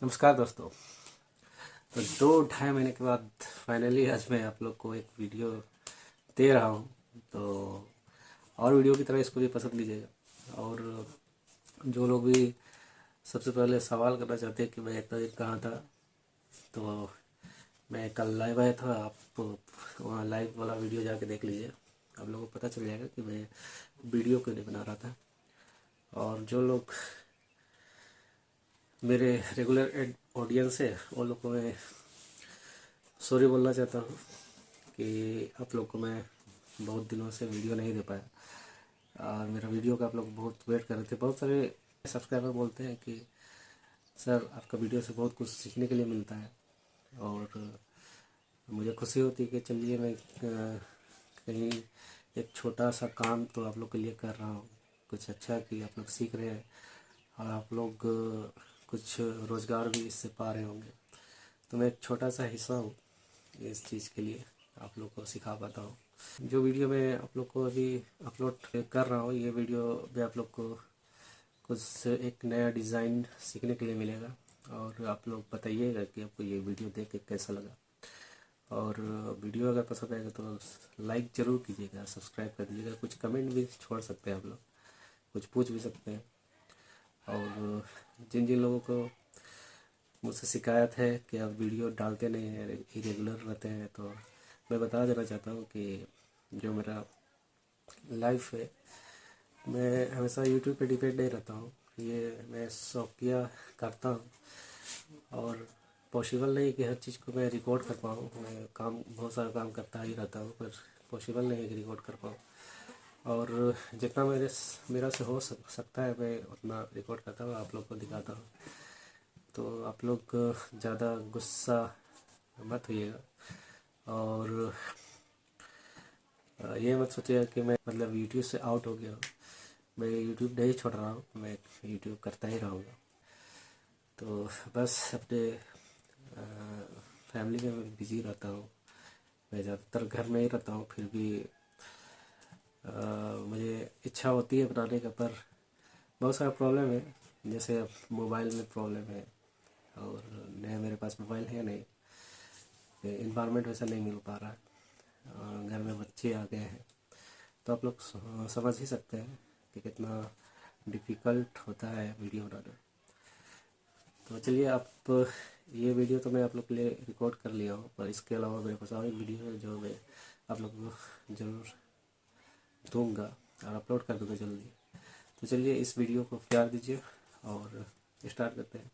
नमस्कार दोस्तों। तो 2 ढाई महीने के बाद फाइनली आज मैं आप लोग को एक वीडियो दे रहा हूँ। तो और वीडियो की तरह इसको भी पसंद लीजिएगा। और जो लोग भी सबसे पहले सवाल करना चाहते हैं कि मैं इतना दिन कहाँ था, तो मैं कल लाइव आया था। आप वहाँ लाइव वाला वीडियो जाके देख लीजिए, आप लोगों को पता चल जाएगा कि मैं वीडियो क्यों नहीं बना रहा था। और जो लोग मेरे रेगुलर ऑडियंस है वो लोग को मैं सॉरी बोलना चाहता हूँ कि आप लोग को मैं बहुत दिनों से वीडियो नहीं दे पाया। और मेरा वीडियो का आप लोग बहुत वेट कर रहे थे। बहुत सारे सब्सक्राइबर बोलते हैं कि सर आपका वीडियो से बहुत कुछ सीखने के लिए मिलता है। और मुझे खुशी होती है कि चलिए मैं कहीं एक छोटा सा काम तो आप लोग के लिए कर रहा हूँ, कुछ अच्छा कि आप लोग सीख रहे हैं और आप लोग कुछ रोज़गार भी इससे पा रहे होंगे। तो मैं एक छोटा सा हिस्सा हूँ इस चीज़ के लिए, आप लोग को सिखा पाता हूँ। जो वीडियो मैं आप लोग को अभी अपलोड कर रहा हूँ, ये वीडियो भी आप लोग को कुछ एक नया डिज़ाइन सीखने के लिए मिलेगा। और आप लोग बताइएगा कि आपको ये वीडियो देख के कैसा लगा। और वीडियो अगर पसंद आएगा तो लाइक ज़रूर कीजिएगा, सब्सक्राइब कर दीजिएगा। कुछ कमेंट भी छोड़ सकते हैं आप लोग, कुछ पूछ भी सकते हैं। और जिन जिन लोगों को मुझसे शिकायत है कि आप वीडियो डालते नहीं हैं, इरेगुलर रहते हैं, तो मैं बता देना चाहता हूँ कि जो मेरा लाइफ है, मैं हमेशा यूट्यूब पे डिपेंड नहीं रहता हूँ। ये मैं शौकिया करता हूँ और पॉसिबल नहीं कि हर चीज़ को मैं रिकॉर्ड कर पाऊँ। मैं काम बहुत सारा काम करता ही रहता हूँ, पर पॉसिबल नहीं है कि रिकॉर्ड कर पाऊँ। और जितना मेरा से हो सकता है मैं उतना रिकॉर्ड करता हूँ, आप लोग को दिखाता हूँ। तो आप लोग ज़्यादा गुस्सा मत होइएगा। और ये मत सोचिएगा कि मैं मतलब यूट्यूब से आउट हो गया हूँ। मैं यूट्यूब नहीं छोड़ रहा हूँ, मैं यूट्यूब करता ही रहूँगा। तो बस अपने फैमिली में मैं बिज़ी रहता हूँ। मैं ज़्यादातर घर में ही रहता हूँ, फिर भी मुझे इच्छा होती है बनाने का, पर बहुत सारा प्रॉब्लम है। जैसे अब मोबाइल में प्रॉब्लम है और नया मेरे पास मोबाइल है नहीं, इन्वायरमेंट वैसा नहीं मिल पा रहा है। घर में बच्चे आ गए हैं, तो आप लोग समझ ही सकते हैं कि कितना डिफ़िकल्ट होता है वीडियो बनाना। तो चलिए, आप ये वीडियो तो मैं आप लोग के लिए रिकॉर्ड कर लिया हूँ, पर इसके अलावा मेरे पास और एक वीडियो है जो मैं आप लोग को ज़रूर दूंगा और अपलोड कर दूंगा जल्दी। तो चलिए इस वीडियो को प्यार दीजिए और स्टार्ट करते हैं।